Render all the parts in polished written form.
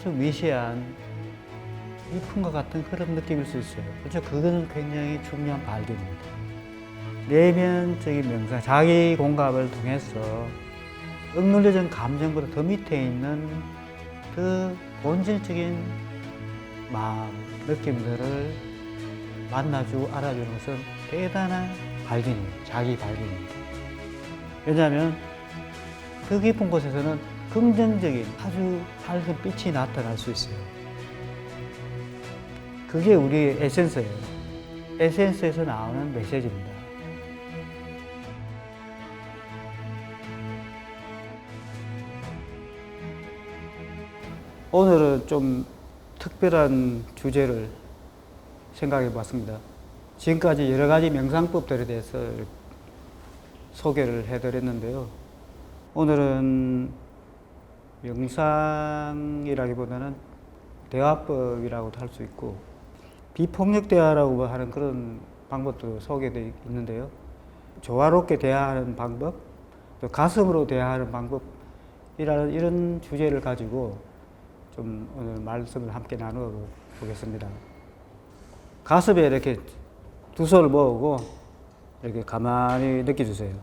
아주 미세한 이품과 같은 그런 느낌일 수 있어요. 그렇죠? 그거는 굉장히 중요한 발견입니다. 내면적인 명상, 자기 공감을 통해서 억눌려진 감정보다 더 밑에 있는 그 본질적인 마음, 느낌들을 만나주고 알아주는 것은 대단한 발견입니다. 자기 발견입니다. 왜냐하면 그 깊은 곳에서는 긍정적인 아주 밝은 빛이 나타날 수 있어요. 그게 우리의 에센스예요. 에센스에서 나오는 메시지입니다. 오늘은 좀 특별한 주제를 생각해 봤습니다. 지금까지 여러 가지 명상법들에 대해서 소개를 해드렸는데요. 오늘은 명상이라기보다는 대화법이라고도 할 수 있고 비폭력 대화라고 하는 그런 방법도 소개되어 있는데요. 조화롭게 대화하는 방법, 또 가슴으로 대화하는 방법이라는 이런 주제를 가지고 좀 오늘 말씀을 함께 나누어 보겠습니다. 가슴에 이렇게 두 손을 모으고 이렇게 가만히 느껴주세요.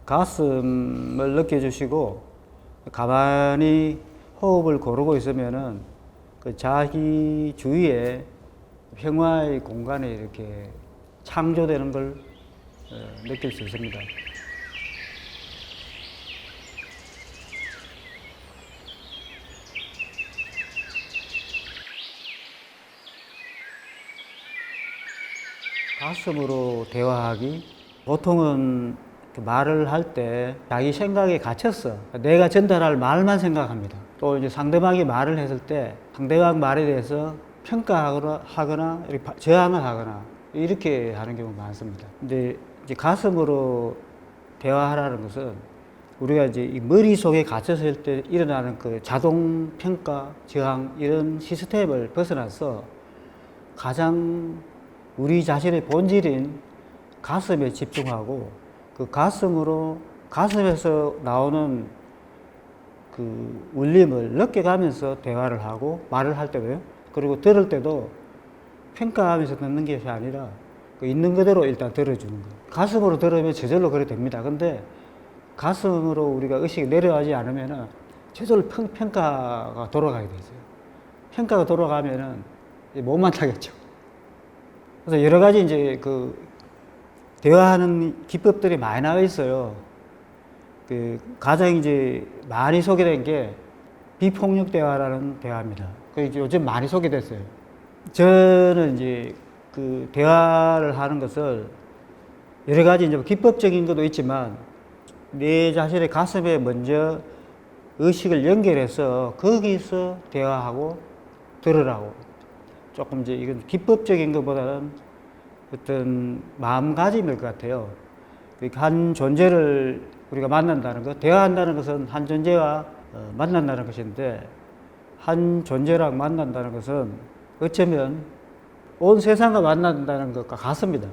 가슴을 느껴주시고 가만히 호흡을 고르고 있으면은 그 자기 주위에 평화의 공간이 이렇게 창조되는 걸 느낄 수 있습니다. 가슴으로 대화하기, 보통은 말을 할 때 자기 생각에 갇혔어. 내가 전달할 말만 생각합니다. 또 이제 상대방이 말을 했을 때 상대방 말에 대해서 평가하거나 이렇게 저항을 하거나 이렇게 하는 경우가 많습니다. 근데 이제 가슴으로 대화하라는 것은 우리가 이제 이 머릿속에 갇혔을 때 일어나는 그 자동 평가, 저항 이런 시스템을 벗어나서 가장 우리 자신의 본질인 가슴에 집중하고 그 가슴에서 나오는 그 울림을 느껴가면서 대화를 하고 말을 할 때도요. 그리고 들을 때도 평가하면서 듣는 것이 아니라 그 있는 그대로 일단 들어주는 거예요. 가슴으로 들으면 저절로 그래 됩니다. 근데 가슴으로 우리가 의식이 내려가지 않으면은 저절로 평가가 돌아가게 되죠. 평가가 돌아가면은 못만 타겠죠. 그래서 여러 가지 이제 그 대화하는 기법들이 많이 나와 있어요. 그 가장 이제 많이 소개된 게 비폭력 대화라는 대화입니다. 그 이제 요즘 많이 소개됐어요. 저는 이제 그 대화를 하는 것을 여러 가지 이제 기법적인 것도 있지만 내 자신의 가슴에 먼저 의식을 연결해서 거기서 대화하고 들으라고. 조금 이제 이건 기법적인 것보다는 어떤 마음가짐일 것 같아요. 한 존재를 우리가 만난다는 것, 대화한다는 것은 한 존재와 만난다는 것인데 한 존재랑 만난다는 것은 어쩌면 온 세상과 만난다는 것과 같습니다.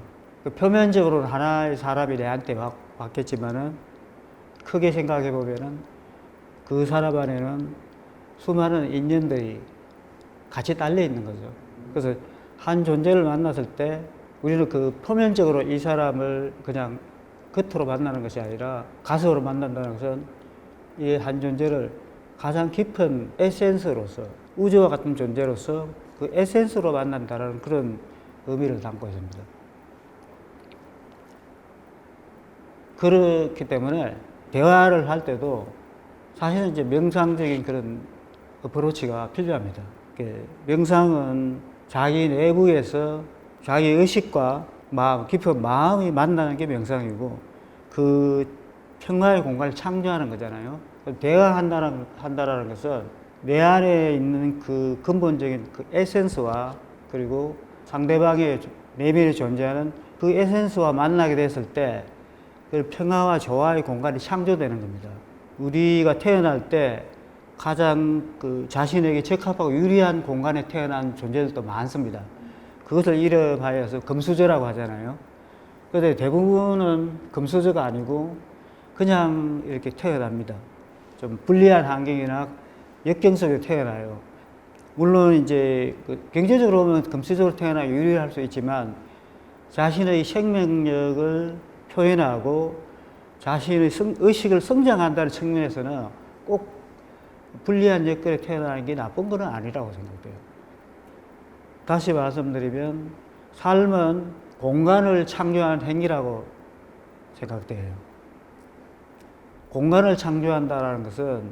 표면적으로는 하나의 사람이 내한테 왔겠지만은 크게 생각해 보면은 그 사람 안에는 수많은 인연들이 같이 딸려 있는 거죠. 그래서 한 존재를 만났을 때 우리는 그 표면적으로 이 사람을 그냥 겉으로 만나는 것이 아니라 가슴으로 만난다는 것은 이 한 존재를 가장 깊은 에센스로서 우주와 같은 존재로서 그 에센스로 만난다는 그런 의미를 담고 있습니다. 그렇기 때문에 대화를 할 때도 사실은 이제 명상적인 그런 어프로치가 필요합니다. 명상은 자기 내부에서 자기 의식과 마음, 깊은 마음이 만나는 게 명상이고 그 평화의 공간을 창조하는 거잖아요. 대화한다라는 것은 내 안에 있는 그 근본적인 그 에센스와 그리고 상대방의 내면에 존재하는 그 에센스와 만나게 됐을 때 그 평화와 조화의 공간이 창조되는 겁니다. 우리가 태어날 때 가장 그 자신에게 적합하고 유리한 공간에 태어난 존재들도 많습니다. 그것을 이름하여서 금수저라고 하잖아요. 그런데 대부분은 금수저가 아니고 그냥 이렇게 태어납니다. 좀 불리한 환경이나 역경 속에 태어나요. 물론 이제 경제적으로 보면 금수저로 태어나 유리할 수 있지만 자신의 생명력을 표현하고 자신의 의식을 성장한다는 측면에서는 꼭 불리한 여건에 태어나는 게 나쁜 건 아니라고 생각돼요. 다시 말씀드리면 삶은 공간을 창조하는 행위라고 생각돼요. 공간을 창조한다는 것은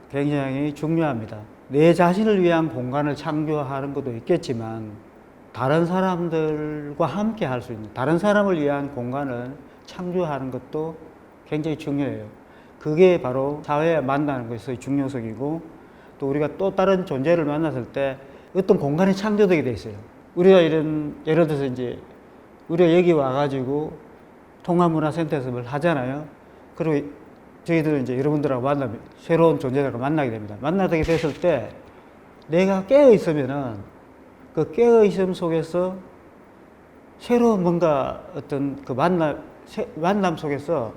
굉장히 중요합니다. 내 자신을 위한 공간을 창조하는 것도 있겠지만 다른 사람들과 함께 할 수 있는, 다른 사람을 위한 공간을 창조하는 것도 굉장히 중요해요. 그게 바로 사회에 만나는 것의 중요성이고, 또 우리가 또 다른 존재를 만났을 때 어떤 공간이 창조되게 돼 있어요. 우리가 예를 들어서 이제 우리가 여기 와가지고 통합문화센터에서 뭘 하잖아요. 그리고 저희들은 이제 여러분들하고 만나면 새로운 존재들과 만나게 됩니다. 만나게 됐을 때 내가 깨어 있으면은 그 깨어 있음 속에서 새로운 뭔가 어떤 그 만남 속에서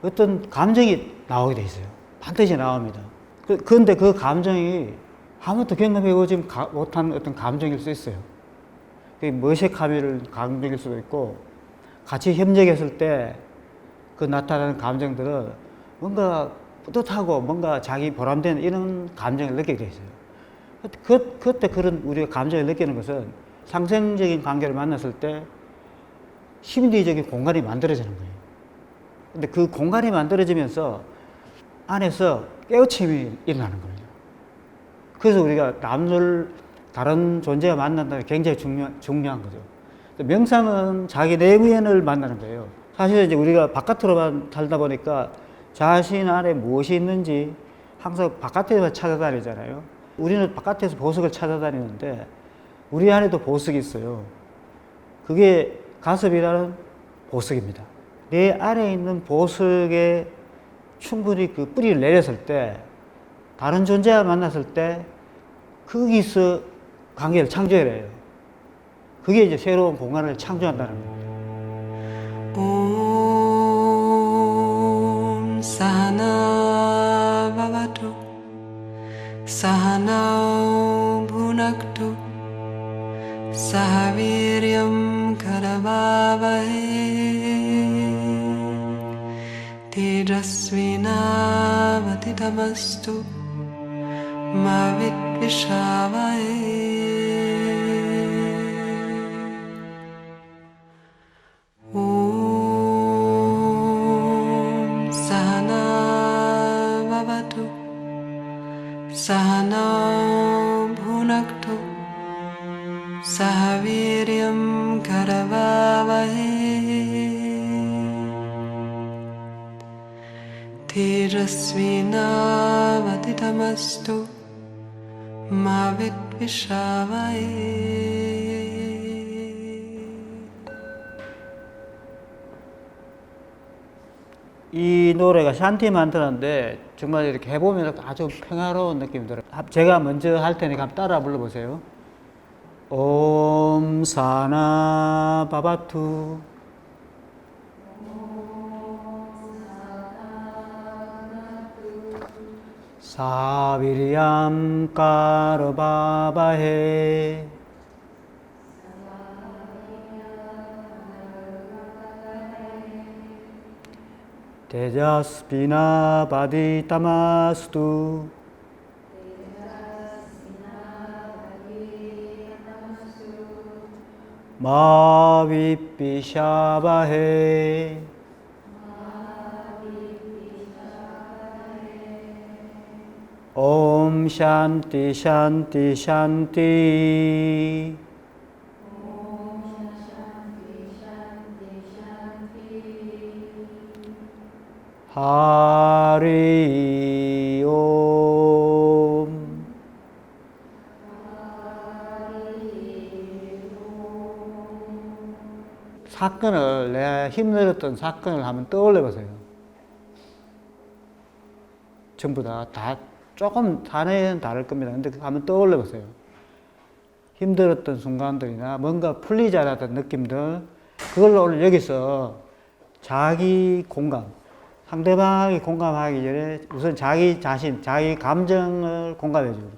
어떤 감정이 나오게 돼 있어요. 반드시 나옵니다. 그런데 그 감정이 아무것도 경험해보지 못한 어떤 감정일 수 있어요. 그게 머색함일 감정일 수도 있고, 같이 협력했을 때 그 나타나는 감정들은 뭔가 뿌듯하고 뭔가 자기 보람된 이런 감정을 느끼게 돼 있어요. 그때 그런 우리가 감정을 느끼는 것은 상생적인 관계를 만났을 때 심리적인 공간이 만들어지는 거예요. 근데 그 공간이 만들어지면서 안에서 깨우침이 일어나는 거예요. 그래서 우리가 다른 존재와 만난다는 게 굉장히 중요한 거죠. 명상은 자기 내면을 만나는 거예요. 사실 이제 우리가 바깥으로만 살다 보니까 자신 안에 무엇이 있는지 항상 바깥에만 찾아다니잖아요. 우리는 바깥에서 보석을 찾아다니는데 우리 안에도 보석이 있어요. 그게 가슴이라는 보석입니다. 내 안에 있는 보석에 충분히 그 뿌리를 내렸을 때, 다른 존재와 만났을 때 거기서 관계를 창조해야 해요. 그게 이제 새로운 공간을 창조한다는 거예요. 옴 사하나 바바투 사하나오 분학투 사하비ര്യം 카라바바헤 테자스비나바티타마스투 마빗비샤바헤 Sahana bhunaktu sahaviryam karavavahe tejasvinavaditamastu ma vidvishavahe. 이 노래가 샨티 만트라인데 정말 이렇게 해보면 아주 평화로운 느낌이 들어요. 제가 먼저 할 테니까 한번 따라 불러보세요. 옴 사나 바바투 사비리암 까르바바헤 테자스피나 바디타마스투 마비피샤바헤 옴 샨티 샨티 샨티 하리옴. 사건을, 내가 힘들었던 사건을 한번 떠올려 보세요. 전부 다 조금 단어는 다를 겁니다. 근데 한번 떠올려 보세요. 힘들었던 순간들이나 뭔가 풀리지 않았던 느낌들, 그걸 오늘 여기서 자기 공감, 상대방이 공감하기 전에 우선 자기 자신, 자기 감정을 공감해 주고,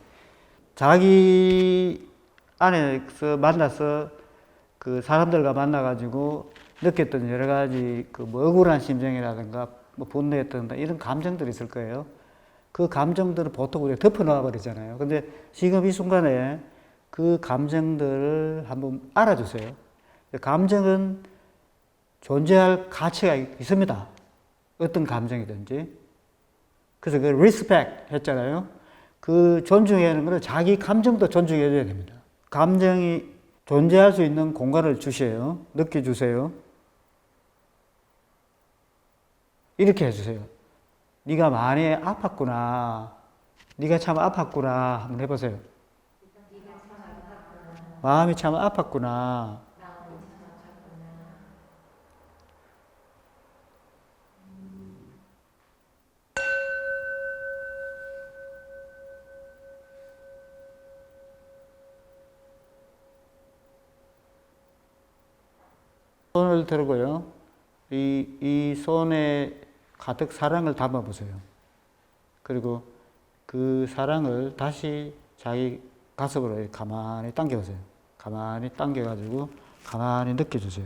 자기 안에서 만나서 그 사람들과 만나가지고 느꼈던 여러 가지 그 뭐 억울한 심정이라든가 뭐 분노했던 이런 감정들이 있을 거예요. 그 감정들을 보통 우리가 덮어놓아 버리잖아요. 근데 지금 이 순간에 그 감정들을 한번 알아주세요. 감정은 존재할 가치가 있습니다. 어떤 감정이든지. 그래서 그 respect 했잖아요. 그 존중해야 하는 것은 자기 감정도 존중해줘야 됩니다. 감정이 존재할 수 있는 공간을 주세요. 느껴주세요. 이렇게 해주세요. 네가 많이 아팠구나. 네가 참 아팠구나. 한번 해보세요. 마음이 참 아팠구나. 손을 들고요. 이 손에 가득 사랑을 담아보세요. 그리고 그 사랑을 다시 자기 가슴으로 가만히 당겨보세요. 가만히 당겨가지고 가만히 느껴주세요.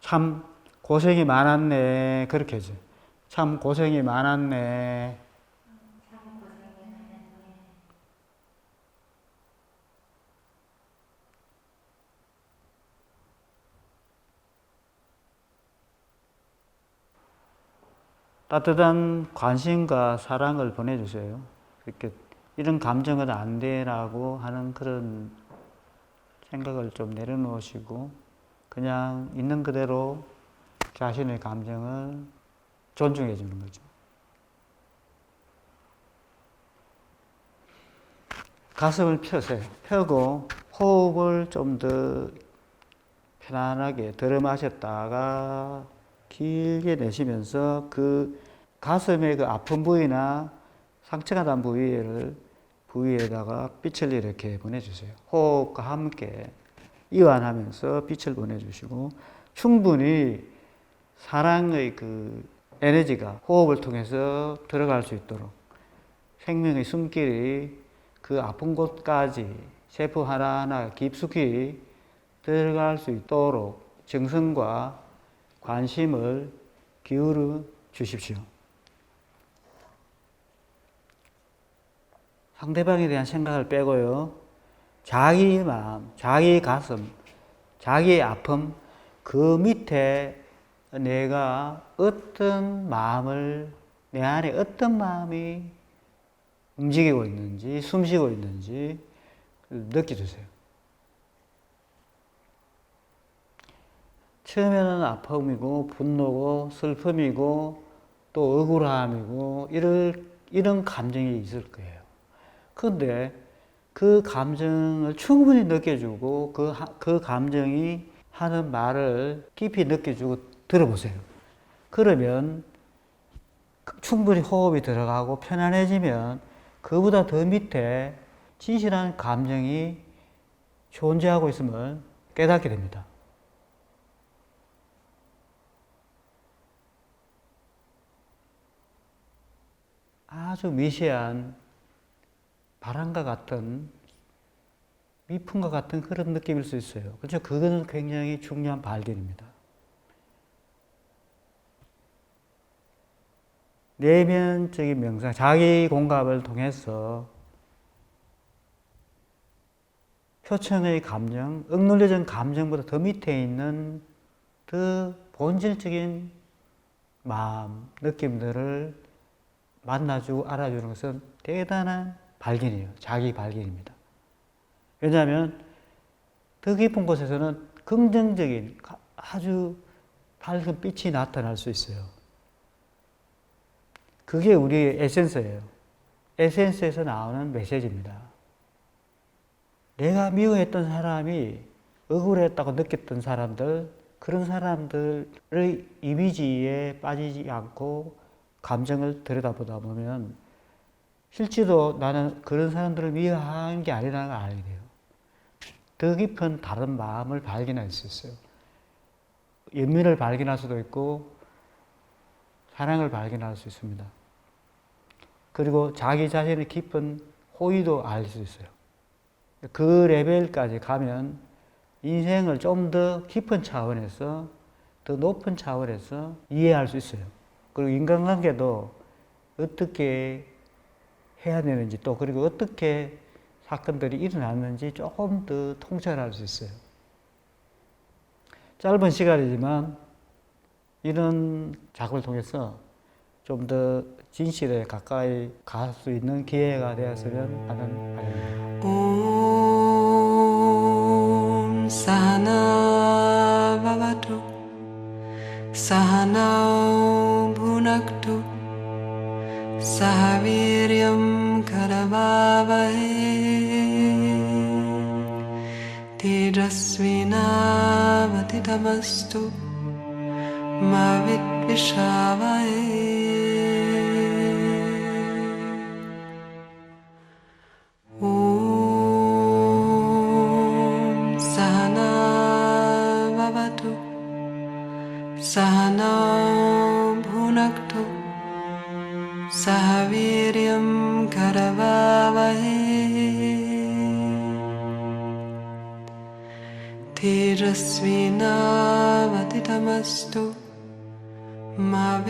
참 고생이 많았네. 그렇게 해줘요. 참 고생이 많았네. 따뜻한 관심과 사랑을 보내주세요. 이렇게 이런 감정은 안 돼라고 하는 그런 생각을 좀 내려놓으시고 그냥 있는 그대로 자신의 감정을 존중해 주는 거죠. 가슴을 펴세요. 펴고 호흡을 좀 더 편안하게 들어 마셨다가 길게 내쉬면서 그 가슴의 그 아픈 부위나 상처가 난 부위에다가 빛을 이렇게 보내주세요. 호흡과 함께 이완하면서 빛을 보내주시고 충분히 사랑의 그 에너지가 호흡을 통해서 들어갈 수 있도록 생명의 숨길이 그 아픈 곳까지 세포 하나하나 깊숙이 들어갈 수 있도록 정성과 관심을 기울여 주십시오. 상대방에 대한 생각을 빼고요. 자기 마음, 자기 가슴, 자기의 아픔, 그 밑에 내가 어떤 마음을, 내 안에 어떤 마음이 움직이고 있는지, 숨쉬고 있는지 느껴주세요. 처음에는 아픔이고, 분노고, 슬픔이고, 또 억울함이고, 이런 감정이 있을 거예요. 그런데 그 감정을 충분히 느껴주고, 그 감정이 하는 말을 깊이 느껴주고 들어보세요. 그러면 충분히 호흡이 들어가고 편안해지면 그보다 더 밑에 진실한 감정이 존재하고 있음을 깨닫게 됩니다. 아주 미세한 바람과 같은 미풍과 같은 그런 느낌일 수 있어요. 그렇죠? 그거는 굉장히 중요한 발견입니다. 내면적인 명상, 자기 공감을 통해서 표천의 감정, 억눌려진 감정보다 더 밑에 있는 더 본질적인 마음, 느낌들을 만나주고 알아주는 것은 대단한 발견이에요. 자기 발견입니다. 왜냐하면 더 깊은 곳에서는 긍정적인 아주 밝은 빛이 나타날 수 있어요. 그게 우리의 에센스예요. 에센스에서 나오는 메시지입니다. 내가 미워했던 사람이 억울했다고 느꼈던 사람들, 그런 사람들의 이미지에 빠지지 않고 감정을 들여다보다 보면 실제로 나는 그런 사람들을 미워한 게 아니라는 걸 알게 돼요. 더 깊은 다른 마음을 발견할 수 있어요. 연민을 발견할 수도 있고 사랑을 발견할 수 있습니다. 그리고 자기 자신의 깊은 호의도 알 수 있어요. 그 레벨까지 가면 인생을 좀 더 깊은 차원에서, 더 높은 차원에서 이해할 수 있어요. 그리고 인간관계도 어떻게 해야 되는지, 또 그리고 어떻게 사건들이 일어났는지 조금 더 통찰할 수 있어요. 짧은 시간이지만 이런 작업을 통해서 좀 더 진실에 가까이 갈 수 있는 기회가 되었으면 하는 바람입니다. 옴 사하나 바바투 사하나오 분학투 사하비ര്യം 카라바바헤 테자스비나바티타마스투 마빗비샤바헤 옴 사하나 바바투 사하나 분학투 사하비ര്യം 카라바바헤 테자스비나바티타마스투 마빗비샤바헤